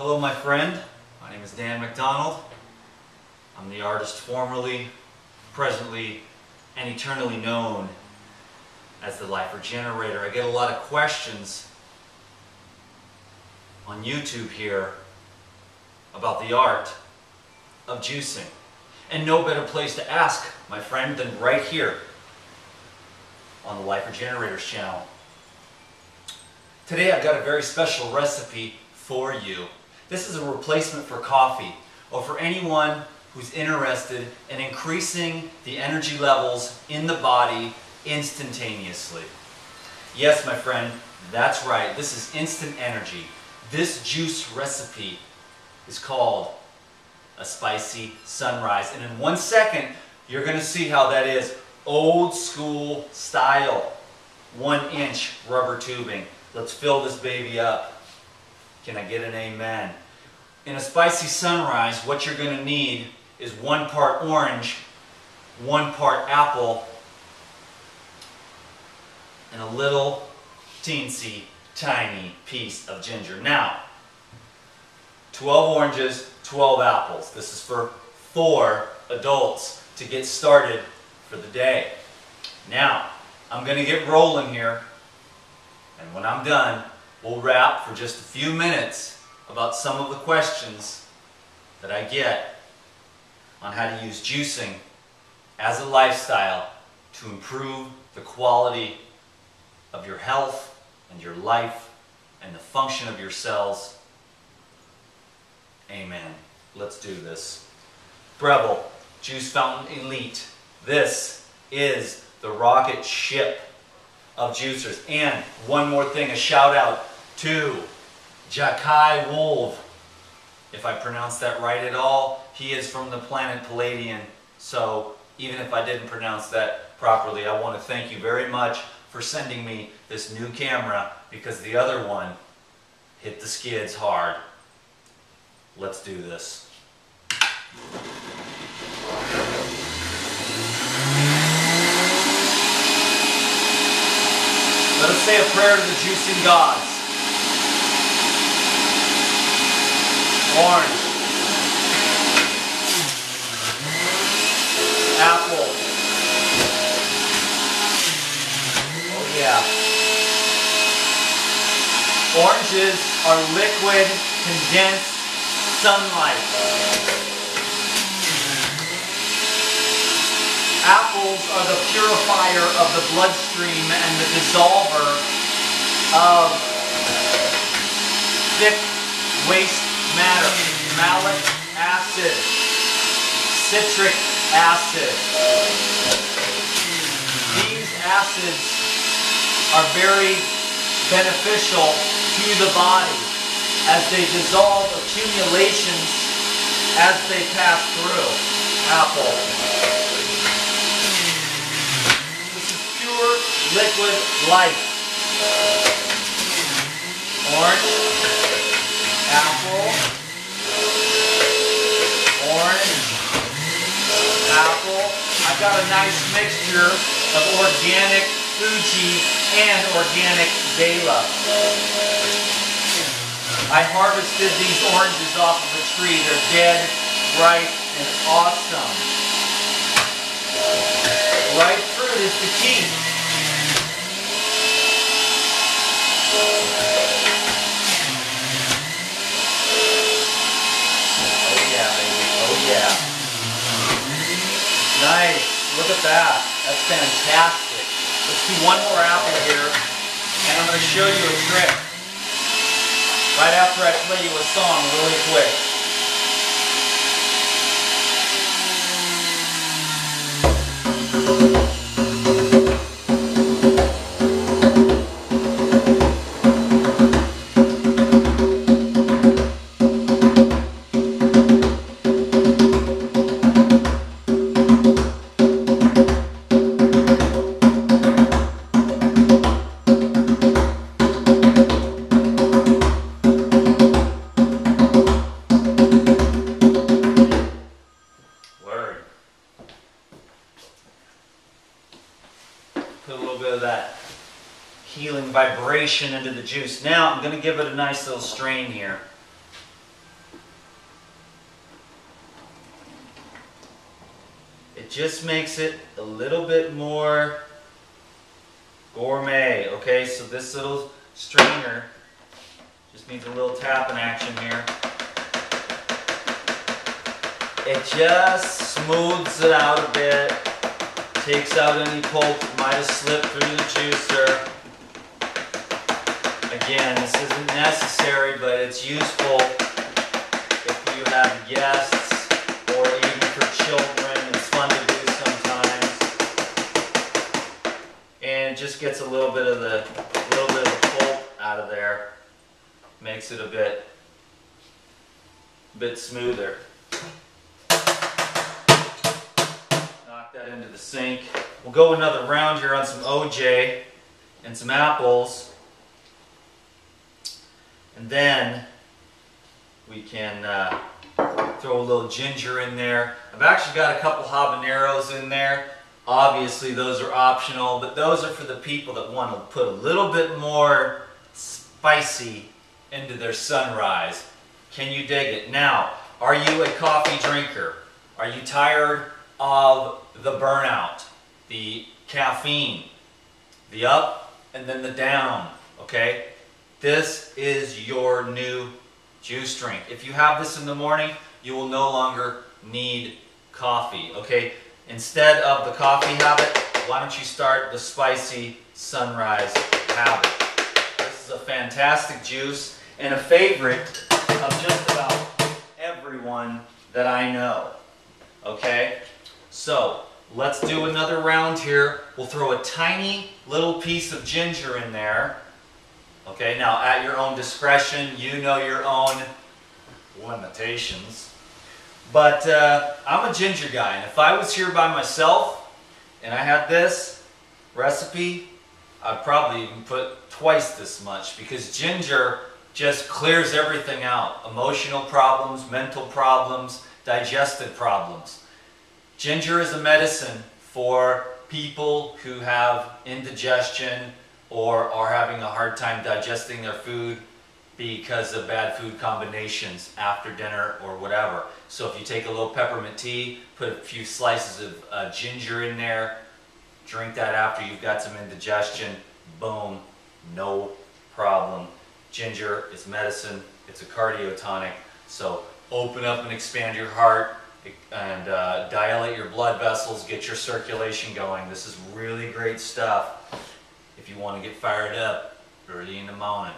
Hello, my friend. My name is Dan McDonald. I'm the artist formerly, presently, and eternally known as the Life Regenerator. I get a lot of questions on YouTube here about the art of juicing. And no better place to ask, my friend, than right here on the Life Regenerators channel. Today I've got a very special recipe for you. This is a replacement for coffee, or for anyone who's interested in increasing the energy levels in the body instantaneously. Yes, my friend, that's right. This is instant energy. This juice recipe is called a spicy sunrise. And in 1 second, you're going to see how that is old school style. 1-inch rubber tubing. Let's fill this baby up. Can I get an amen? In a spicy sunrise, what you're going to need is 1 part orange, 1 part apple, and a little teensy tiny piece of ginger. Now, 12 oranges, 12 apples. This is for 4 adults to get started for the day. Now, I'm going to get rolling here, and when I'm done, we'll wrap for just a few minutes about some of the questions that I get on how to use juicing as a lifestyle to improve the quality of your health and your life and the function of your cells. Amen. Let's do this. Breville Juice Fountain Elite. This is the rocket ship of juicers. And one more thing, a shout out to Jakai Wolf. If I pronounced that right at all, he is from the planet Palladian. So even if I didn't pronounce that properly, I want to thank you very much for sending me this new camera, because the other one hit the skids hard. Let's do this. Let us say a prayer to the juicing gods. Orange, apple, oh yeah. Oranges are liquid, condensed sunlight. Apples are the purifier of the bloodstream and the dissolver of thick waste matter. Malic acid, citric acid. These acids are very beneficial to the body as they dissolve accumulations as they pass through. Apple. This is pure liquid life. Orange, apple, orange, apple. I've got a nice mixture of organic Fuji and organic Bela. I harvested these oranges off of a tree. They're dead, bright, and awesome. Ripe fruit is the key. Oh yeah, baby. Oh yeah. Nice. Look at that. That's fantastic. Let's do 1 more apple here, and I'm going to show you a trick right after I play you a song really quick. Put a little bit of that healing vibration into the juice. Now I'm going to give it a nice little strain here. It just makes it a little bit more gourmet. Okay, so this little strainer just needs a little tapping action here. It just smooths it out a bit, takes out any pulp that might have slipped through the juicer. Again, this isn't necessary, but it's useful if you have guests or even for children. It's fun to do sometimes. And it just gets a little bit of the pulp out of there. Makes it a bit smoother. Knock that into the sink. We'll go another round here on some OJ and some apples. And then we can throw a little ginger in there. I've actually got a couple habaneros in there. Obviously those are optional, but those are for the people that want to put a little bit more spicy into their sunrise. Can you dig it? Now, are you a coffee drinker? Are you tired of the burnout, the caffeine, the up and then the down? Okay? This is your new juice drink. If you have this in the morning, you will no longer need coffee. Okay? Instead of the coffee habit, why don't you start the spicy sunrise habit? This is a fantastic juice and a favorite of just about everyone that I know. Okay? So, let's do another round here. We'll throw a tiny little piece of ginger in there. Okay, now at your own discretion, you know your own limitations. But I'm a ginger guy, and if I was here by myself and I had this recipe, I'd probably even put twice this much, because ginger just clears everything out. Emotional problems, mental problems, digestive problems. Ginger is a medicine for people who have indigestion or are having a hard time digesting their food because of bad food combinations after dinner or whatever. So if you take a little peppermint tea, put a few slices of ginger in there, drink that after you've got some indigestion, boom, no problem. Ginger is medicine, it's a cardiotonic, so open up and expand your heart and dilate your blood vessels, get your circulation going. This is really great stuff if you want to get fired up early in the morning.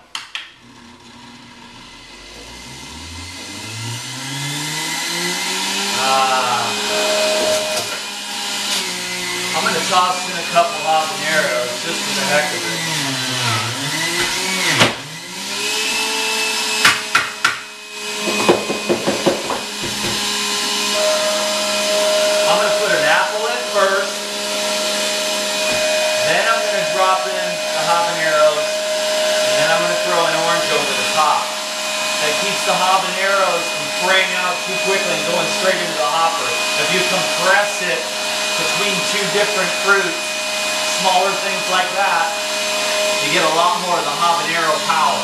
I'm going to toss in a couple habaneros just for the heck of it. I'm going to put an apple in first, then I'm going to drop in the habaneros, and then I'm going to throw an orange over the top. That keeps the habaneros from fraying out too quickly and going straight into the hopper. If you compress it between two different fruits, smaller things like that, you get a lot more of the habanero power.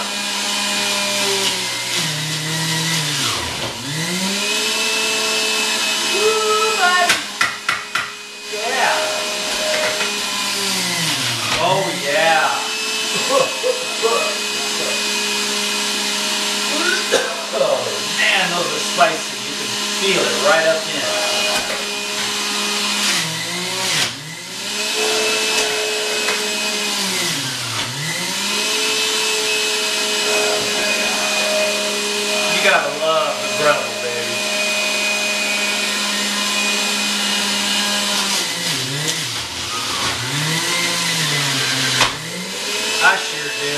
Woo, buddy! Yeah! Oh yeah! Oh man, those are spicy. You can feel it right up in. You gotta love the Breville, baby. I sure do.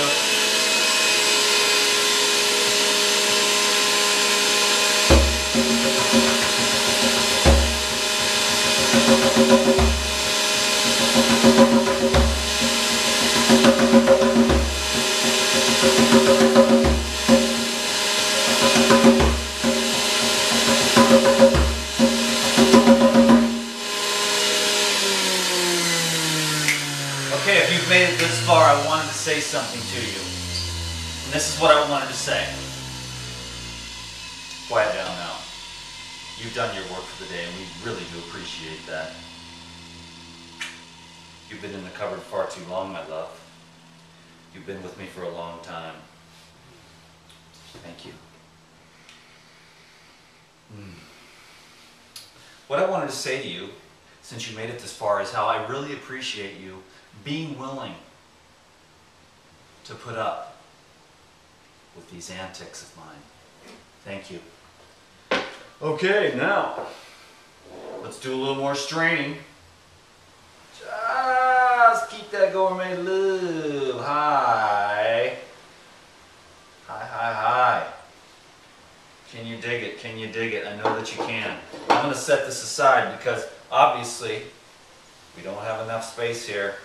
Okay, if you've made it this far, I wanted to say something to you. And this is what I wanted to say. Quiet down now. You've done your work for the day, and we really do appreciate that. You've been in the cupboard far too long, my love. You've been with me for a long time. Thank you. What I wanted to say to you, since you made it this far, is how I really appreciate you being willing to put up with these antics of mine. Thank you. Okay, now, let's do a little more straining. Just keep that gourmet love high. High, high, high. Can you dig it? Can you dig it? I know that you can. I'm going to set this aside because obviously we don't have enough space here.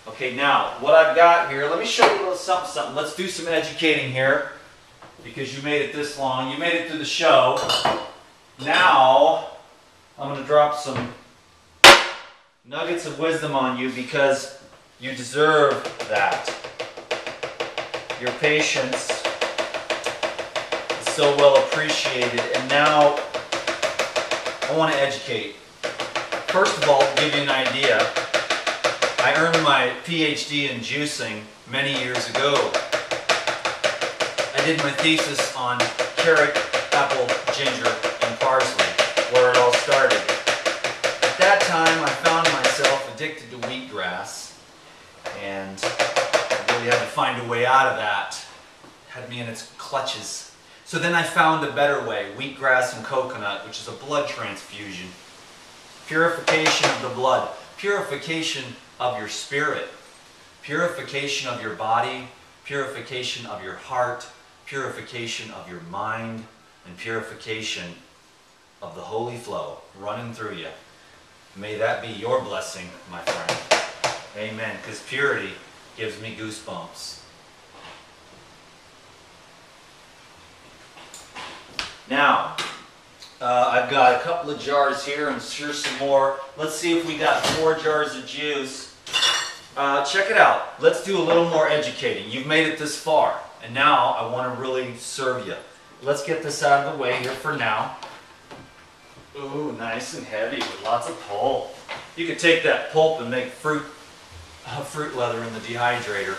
Okay, now what I've got here, let me show you a little something. Let's do some educating here because you made it this long. You made it through the show. Now I'm going to drop some nuggets of wisdom on you because you deserve that. Your patience is so well appreciated, and now I want to educate. First of all, to give you an idea, I earned my PhD in juicing many years ago. I did my thesis on carrot, apple, ginger, and parsley, where it all started. At that time, I found myself addicted to wheatgrass, and I really had to find a way out of that. It had me in its clutches. So then I found a better way, wheatgrass and coconut, which is a blood transfusion. Purification of the blood, purification of your spirit, purification of your body, purification of your heart, purification of your mind, and purification of the holy flow running through you. May that be your blessing, my friend. Amen. Because purity gives me goosebumps. Now, I've got a couple of jars here and here's some more. Let's see if we got 4 jars of juice. Check it out. Let's do a little more educating. You've made it this far, and now I want to really serve you. Let's get this out of the way here for now. Ooh, nice and heavy with lots of pulp. You could take that pulp and make fruit leather in the dehydrator.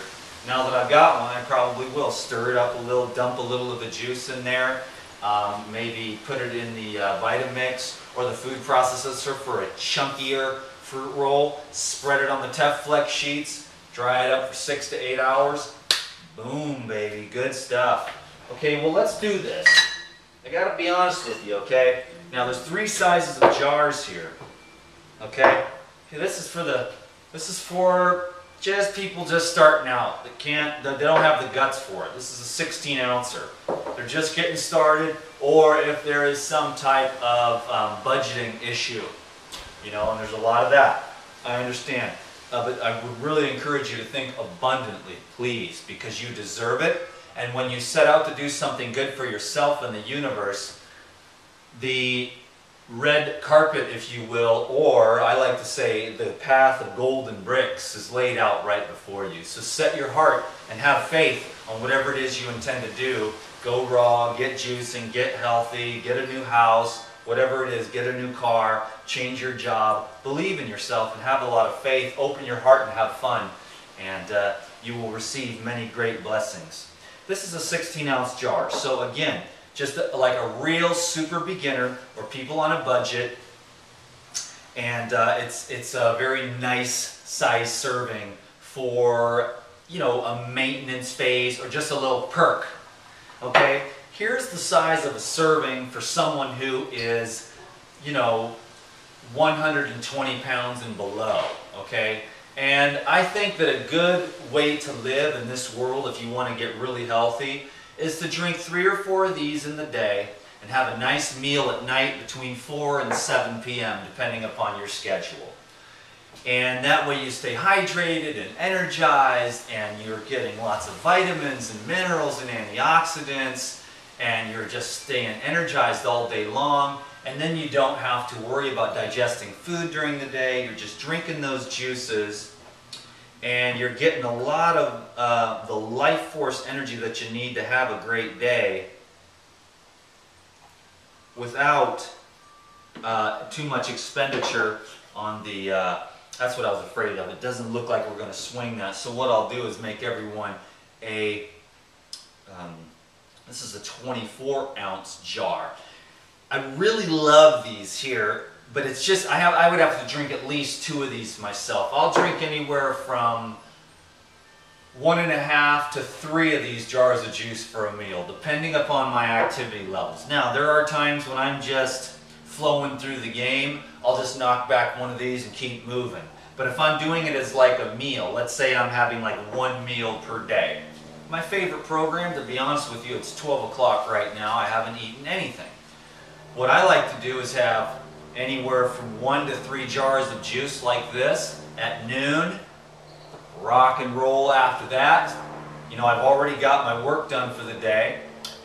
Now that I've got one, I probably will stir it up a little, dump a little of the juice in there. Maybe put it in the Vitamix or the food processor for a chunkier fruit roll. Spread it on the Teflex sheets. Dry it up for 6 to 8 hours. Boom, baby. Good stuff. Okay, well, let's do this. I gotta be honest with you, okay? Now, there's 3 sizes of jars here. Okay? This is for just people just starting out that they don't have the guts for it. This is a 16 ouncer. They're just getting started, or if there is some type of budgeting issue, you know, and there's a lot of that. I understand. But I would really encourage you to think abundantly, please, because you deserve it. And when you set out to do something good for yourself and the universe, the red carpet, if you will, or I like to say the path of golden bricks is laid out right before you. So set your heart and have faith on whatever it is you intend to do. Go raw, get juicing, get healthy, get a new house, whatever it is, get a new car, change your job, believe in yourself and have a lot of faith, open your heart and have fun, and you will receive many great blessings. This is a 16-ounce jar, so again, just like a real super beginner or people on a budget, and it's a very nice size serving for, you know, a maintenance phase or just a little perk. Okay, here's the size of a serving for someone who is, you know, 120 pounds and below. Okay, and I think that a good way to live in this world, if you want to get really healthy, is to drink 3 or 4 of these in the day and have a nice meal at night between 4 and 7 p.m. depending upon your schedule. And that way you stay hydrated and energized, and you're getting lots of vitamins and minerals and antioxidants, and you're just staying energized all day long. And then you don't have to worry about digesting food during the day. You're just drinking those juices, and you're getting a lot of the life force energy that you need to have a great day without too much expenditure on the That's what I was afraid of. It doesn't look like we're going to swing that. So what I'll do is make everyone a, this is a 24-ounce jar. I really love these here, but it's just, I would have to drink at least 2 of these myself. I'll drink anywhere from 1.5 to 3 of these jars of juice for a meal, depending upon my activity levels. Now, there are times when I'm just flowing through the game, I'll just knock back 1 of these and keep moving. But if I'm doing it as like a meal, let's say I'm having like 1 meal per day. My favorite program, to be honest with you, it's 12 o'clock right now. I haven't eaten anything. What I like to do is have anywhere from 1 to 3 jars of juice like this at noon. Rock and roll after that. You know, I've already got my work done for the day.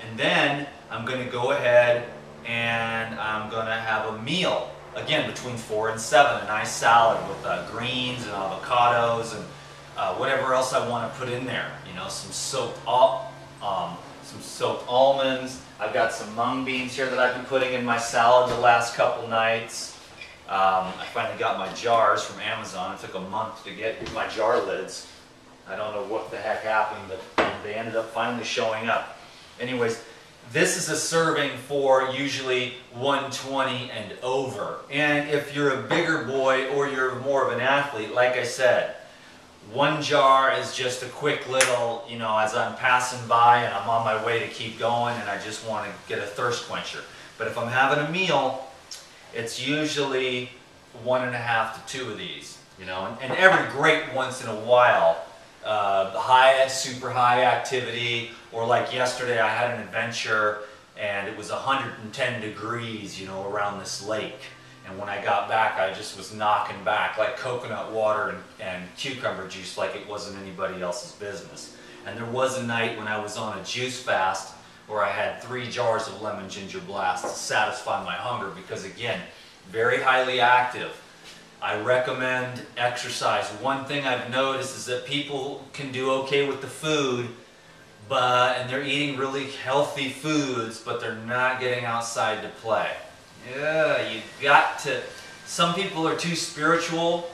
And then I'm going to go ahead and I'm going to have a meal. Again, between 4 and 7. A nice salad with greens and avocados and whatever else I want to put in there. You know, some soaked almonds. I've got some mung beans here that I've been putting in my salad the last couple nights. I finally got my jars from Amazon. It took a month to get my jar lids. I don't know what the heck happened, but they ended up finally showing up. Anyways, this is a serving for usually 120 and over. And if you're a bigger boy or you're more of an athlete, like I said, 1 jar is just a quick little, you know, as I'm passing by and I'm on my way to keep going and I just want to get a thirst quencher. But if I'm having a meal, it's usually 1.5 to 2 of these, you know, and every great once in a while, super high activity, or like yesterday I had an adventure and it was 110 degrees, you know, around this lake. And when I got back, I just was knocking back like coconut water and cucumber juice like it wasn't anybody else's business. And there was a night when I was on a juice fast where I had 3 jars of lemon ginger blast to satisfy my hunger because, again, very highly active. I recommend exercise. One thing I've noticed is that people can do okay with the food, and they're eating really healthy foods, but they're not getting outside to play. Yeah, you've got to. Some people are too spiritual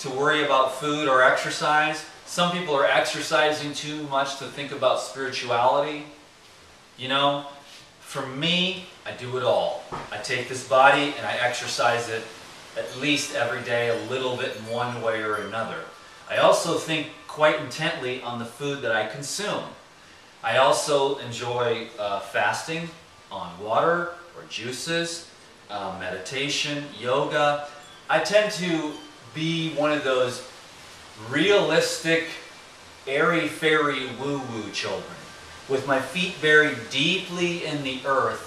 to worry about food or exercise. Some people are exercising too much to think about spirituality. You know, for me, I do it all. I take this body and I exercise it at least every day a little bit in one way or another. I also think quite intently on the food that I consume. I also enjoy fasting on water or juices, meditation, yoga. I tend to be one of those realistic, airy-fairy, woo-woo children, with my feet buried deeply in the earth,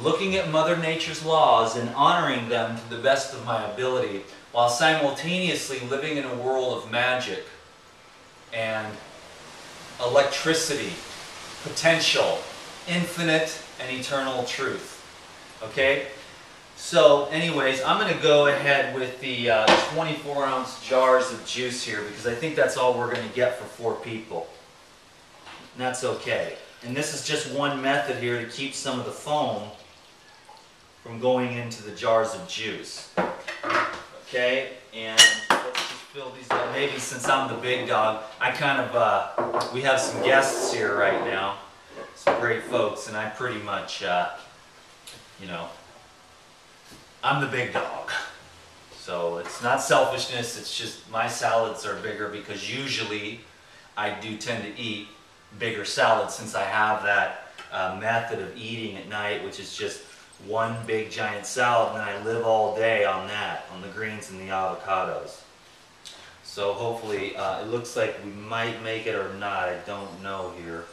looking at Mother Nature's laws and honoring them to the best of my ability, while simultaneously living in a world of magic and electricity, potential, infinite and eternal truth. Okay? So anyways, I'm going to go ahead with the 24-ounce jars of juice here because I think that's all we're going to get for 4 people. And that's okay. And this is just one method here to keep some of the foam from going into the jars of juice. Okay, and let's just fill these up. Maybe since I'm the big dog, I kind of, we have some guests here right now. Some great folks, and I pretty much, you know, I'm the big dog. So it's not selfishness, it's just my salads are bigger because usually I do tend to eat bigger salads since I have that method of eating at night, which is just one big giant salad, and then I live all day on that, on the greens and the avocados. So hopefully, it looks like we might make it or not. I don't know here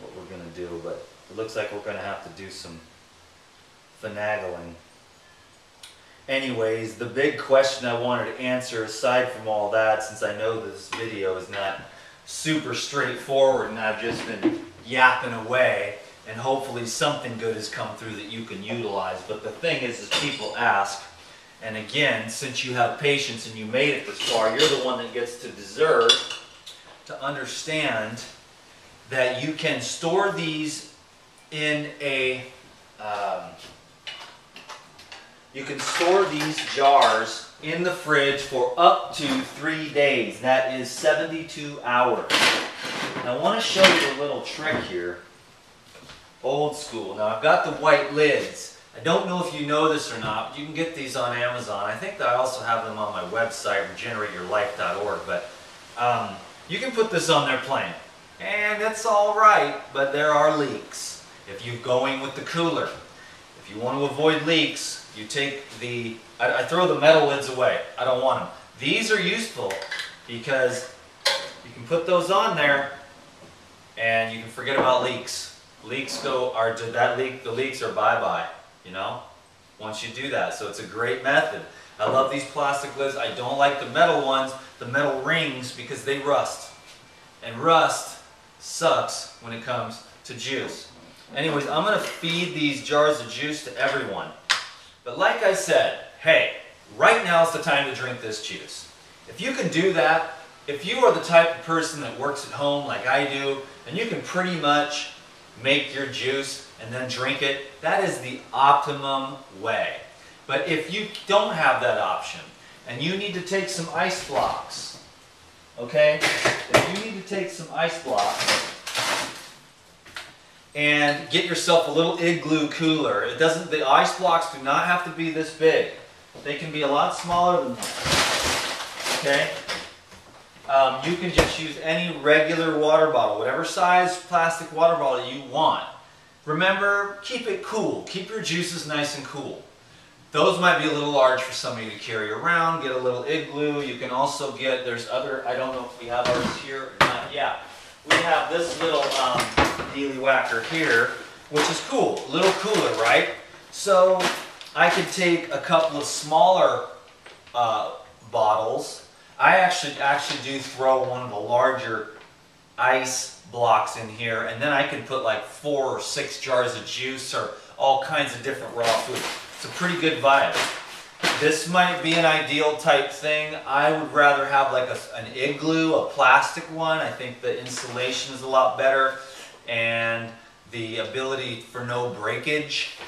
what we're going to do, but it looks like we're going to have to do some finagling. Anyways, the big question I wanted to answer, aside from all that, since I know this video is not super straightforward and I've just been yapping away, and hopefully something good has come through that you can utilize. But the thing is people ask, and again, since you have patience and you made it this far, you're the one that gets to deserve to understand that you can store these in a, you can store these jars in the fridge for up to 3 days. That is 72 hours. Now I want to show you a little trick here. Old school. Now I've got the white lids. I don't know if you know this or not, but you can get these on Amazon. I think that I also have them on my website, regenerateyourlife.org. But you can put this on there plain. And it's all right, but there are leaks. If you're going with the cooler, if you want to avoid leaks, you take the, I throw the metal lids away. I don't want them. These are useful because you can put those on there and you can forget about leaks. Leaks the leaks are bye-bye, you know, once you do that. So it's a great method. I love these plastic lids. I don't like the metal ones, the metal rings, because they rust. And rust sucks when it comes to juice. Anyways, I'm going to feed these jars of juice to everyone. But like I said, hey, right now is the time to drink this juice. If you can do that, if you are the type of person that works at home like I do, and you can pretty much make your juice and then drink it, that is the optimum way. But if you don't have that option, and you need to take some ice blocks, okay? If you need to take some ice blocks and get yourself a little Igloo cooler. The ice blocks do not have to be this big. They can be a lot smaller than that. Okay? You can just use any regular water bottle, whatever size plastic water bottle you want. Remember, keep it cool. Keep your juices nice and cool. Those might be a little large for somebody to carry around. Get a little Igloo. You can also get, there's other, I don't know if we have ours here or not. Yeah, we have this little Dealy Whacker here, which is cool. A little cooler, right? So I could take a couple of smaller bottles. I actually do throw one of the larger ice blocks in here, and then I can put like 4 or 6 jars of juice or all kinds of different raw food. It's a pretty good vibe. This might be an ideal type thing. I would rather have like an Igloo, a plastic one. I think the insulation is a lot better, and the ability for no breakage.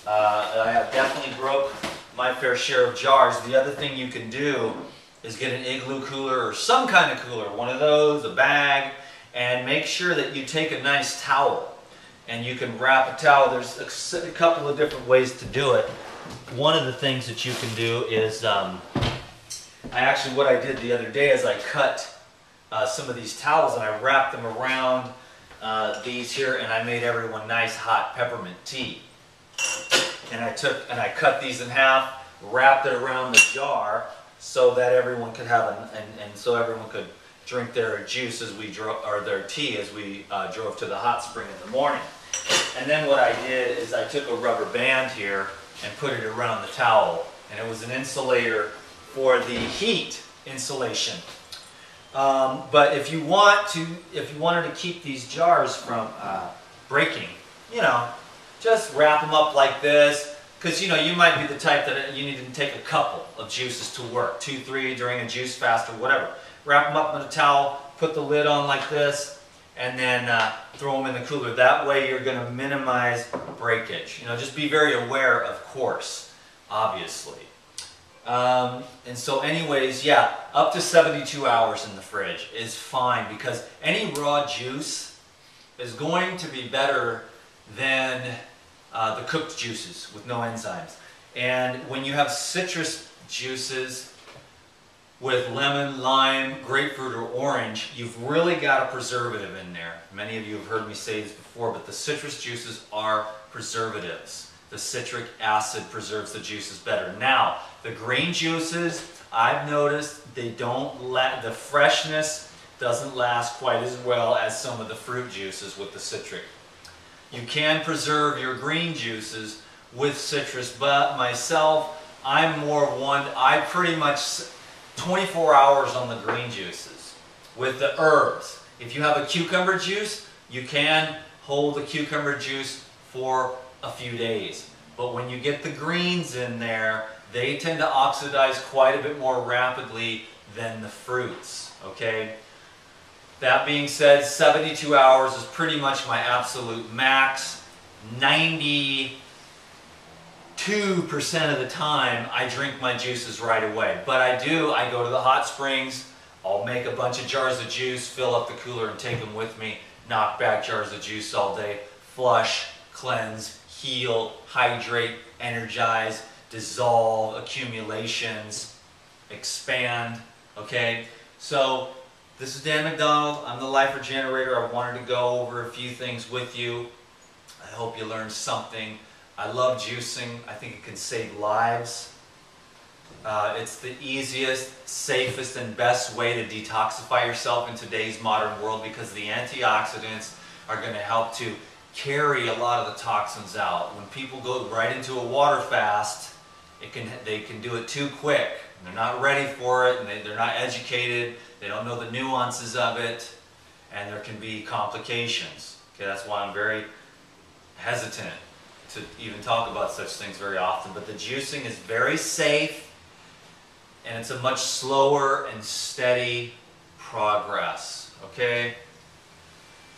I have definitely broke my fair share of jars. The other thing you can do is get an Igloo cooler or some kind of cooler, one of those, a bag, and make sure that you take a nice towel. And you can wrap a towel. There's a couple of different ways to do it. One of the things that you can do is, what I did the other day is I cut some of these towels and I wrapped them around these here, and I made everyone nice hot peppermint tea. And I cut these in half, wrapped it around the jar so that everyone could have so everyone could drink their juice as we drove, or their tea as we drove to the hot spring in the morning. And then what I did is I took a rubber band here and put it around the towel, and it was an insulator for the heat insulation. But if you wanted to keep these jars from breaking, you know, just wrap them up like this, because you know you might be the type that you need to take a couple of juices to work, 2, 3 during a juice fast or whatever. Wrap them up in a towel, put the lid on like this, and then throw them in the cooler. That way you're going to minimize breakage. You know, just be very aware, of course, obviously. And so anyways, yeah, up to 72 hours in the fridge is fine, because any raw juice is going to be better than the cooked juices with no enzymes. And when you have citrus juices with lemon, lime, grapefruit, or orange, you've really got a preservative in there. Many of you have heard me say this before, but the citrus juices are preservatives. The citric acid preserves the juices better. Now, the green juices, I've noticed the freshness doesn't last quite as well as some of the fruit juices with the citric. You can preserve your green juices with citrus, but myself, I'm more one, I pretty much 24 hours on the green juices. With the herbs, if you have a cucumber juice, you can hold the cucumber juice for a few days. But when you get the greens in there, they tend to oxidize quite a bit more rapidly than the fruits, okay? That being said, 72 hours is pretty much my absolute max. 92 2% of the time I drink my juices right away. But I go to the hot springs, I'll make a bunch of jars of juice, fill up the cooler and take them with me, knock back jars of juice all day, flush, cleanse, heal, hydrate, energize, dissolve, accumulations, expand, okay? So this is Dan McDonald, I'm the Life Regenerator. I wanted to go over a few things with you. I hope you learned something. I love juicing. I think it can save lives. It's the easiest, safest, and best way to detoxify yourself in today's modern world because the antioxidants are going to help to carry a lot of the toxins out. When people go right into a water fast, they can do it too quick. They're not ready for it, and they're not educated. They don't know the nuances of it, and there can be complications. Okay, that's why I'm very hesitant to even talk about such things very often. But the juicing is very safe, and it's a much slower and steady progress. Okay?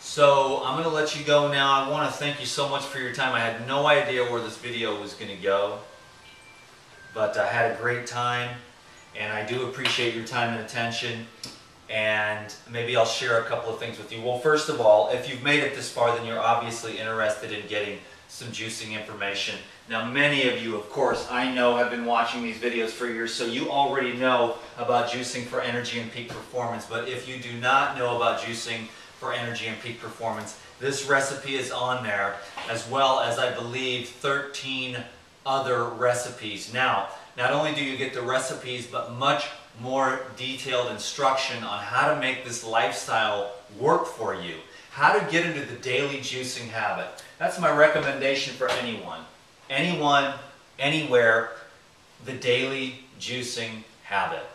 So I'm going to let you go now. I want to thank you so much for your time. I had no idea where this video was going to go, but I had a great time, and I do appreciate your time and attention. And maybe I'll share a couple of things with you. Well, first of all, if you've made it this far, then you're obviously interested in getting some juicing information. Now, many of you, of course, I know have been watching these videos for years, so you already know about juicing for energy and peak performance. But if you do not know about juicing for energy and peak performance, this recipe is on there, as well as, I believe, 13 other recipes. Now, not only do you get the recipes, but much more detailed instruction on how to make this lifestyle work for you. How to get into the daily juicing habit. That's my recommendation for anyone. Anyone, anywhere, the daily juicing habit.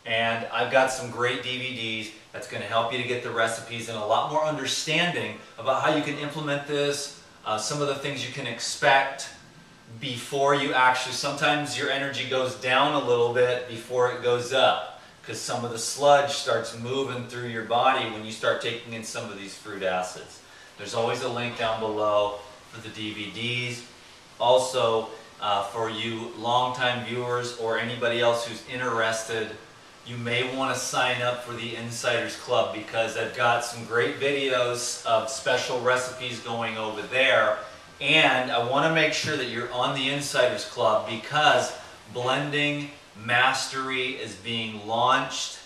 And I've got some great DVDs that's going to help you to get the recipes and a lot more understanding about how you can implement this, some of the things you can expect before you actually, sometimes your energy goes down a little bit before it goes up because some of the sludge starts moving through your body when you start taking in some of these fruit acids. There's always a link down below for the DVDs. Also, for you longtime viewers or anybody else who's interested, you may want to sign up for the Insiders Club because I've got some great videos of special recipes going over there. And I want to make sure that you're on the Insiders Club because Blending Mastery is being launched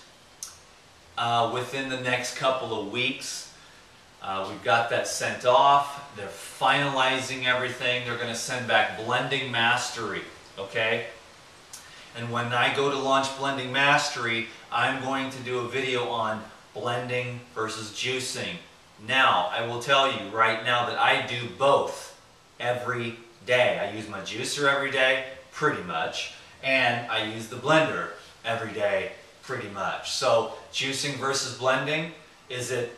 within the next couple of weeks. We've got that sent off. They're finalizing everything. They're going to send back Blending Mastery, okay? And when I go to launch Blending Mastery, I'm going to do a video on blending versus juicing. Now, I will tell you right now that I do both every day. I use my juicer every day, pretty much, and I use the blender every day, pretty much. So, juicing versus blending, is it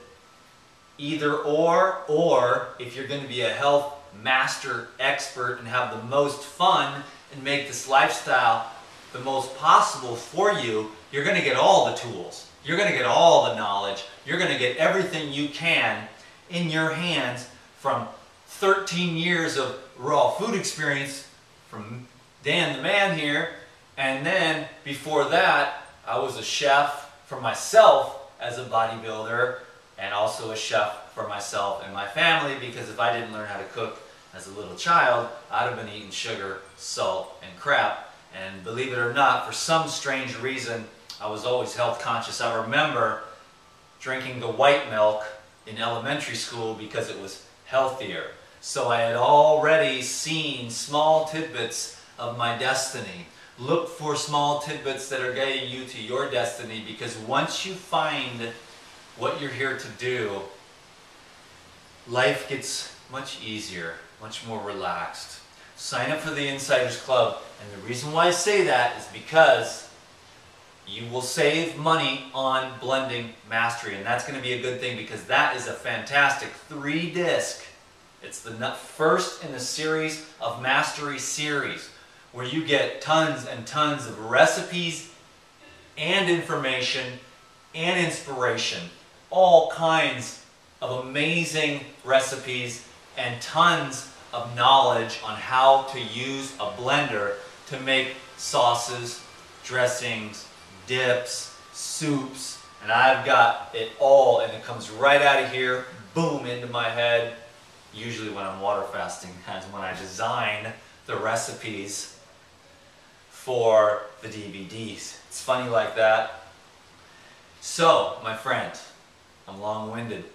either or if you're going to be a health master expert and have the most fun and make this lifestyle the most possible for you, you're going to get all the tools. You're going to get all the knowledge. You're going to get everything you can in your hands from 13 years of raw food experience from Dan the Man here, and then before that I was a chef for myself as a bodybuilder and also a chef for myself and my family, because if I didn't learn how to cook as a little child, I'd have been eating sugar, salt, and crap. And believe it or not, for some strange reason, I was always health conscious. I remember drinking the white milk in elementary school because it was healthier. So I had already seen small tidbits of my destiny. Look for small tidbits that are getting you to your destiny, because once you find what you're here to do, life gets much easier, much more relaxed. Sign up for the Insiders Club, and the reason why I say that is because you will save money on Blending Mastery, and that's going to be a good thing because that is a fantastic 3-disc. It's the first in the series of Mastery series where you get tons and tons of recipes and information and inspiration, all kinds of amazing recipes and tons of knowledge on how to use a blender to make sauces, dressings, dips, soups, and I've got it all, and it comes right out of here, boom, into my head. Usually when I'm water fasting, that's when I design the recipes for the DVDs. It's funny like that. So, my friend, I'm long-winded,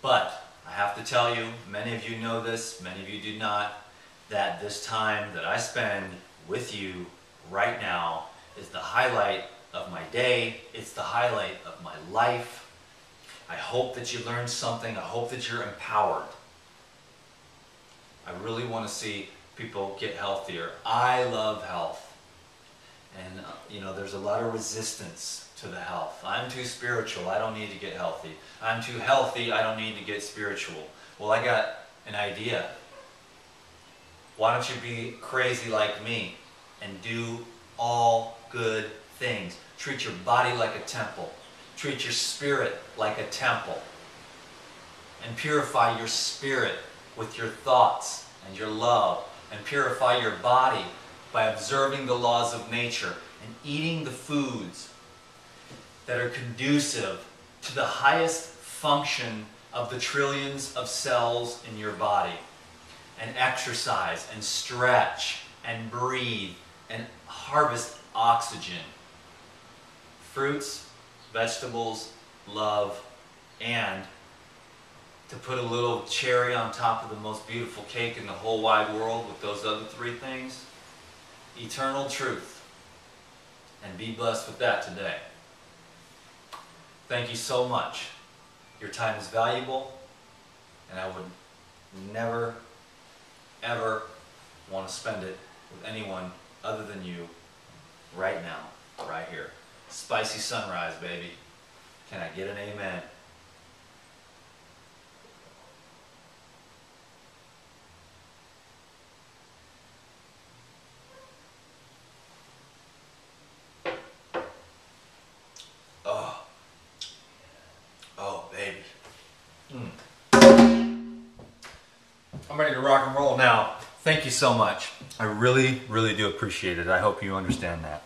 but I have to tell you, many of you know this, many of you do not, that this time that I spend with you right now is the highlight of my day. It's the highlight of my life. I hope that you learned something. I hope that you're empowered. I really want to see people get healthier. I love health. And you know, there's a lot of resistance to the health. I'm too spiritual, I don't need to get healthy. I'm too healthy, I don't need to get spiritual. Well, I got an idea. Why don't you be crazy like me and do all good things? Treat your body like a temple. Treat your spirit like a temple. And purify your spirit with your thoughts and your love. And purify your body by observing the laws of nature and eating the foods that are conducive to the highest function of the trillions of cells in your body. And exercise and stretch and breathe and harvest oxygen. Fruits, vegetables, love, and to put a little cherry on top of the most beautiful cake in the whole wide world with those other three things, eternal truth. And be blessed with that today. Thank you so much. Your time is valuable, and I would never, ever want to spend it with anyone other than you right now, right here. Spicy sunrise, baby. Can I get an amen? Oh, baby. I'm ready to rock and roll now. Thank you so much. I really, really do appreciate it. I hope you understand that.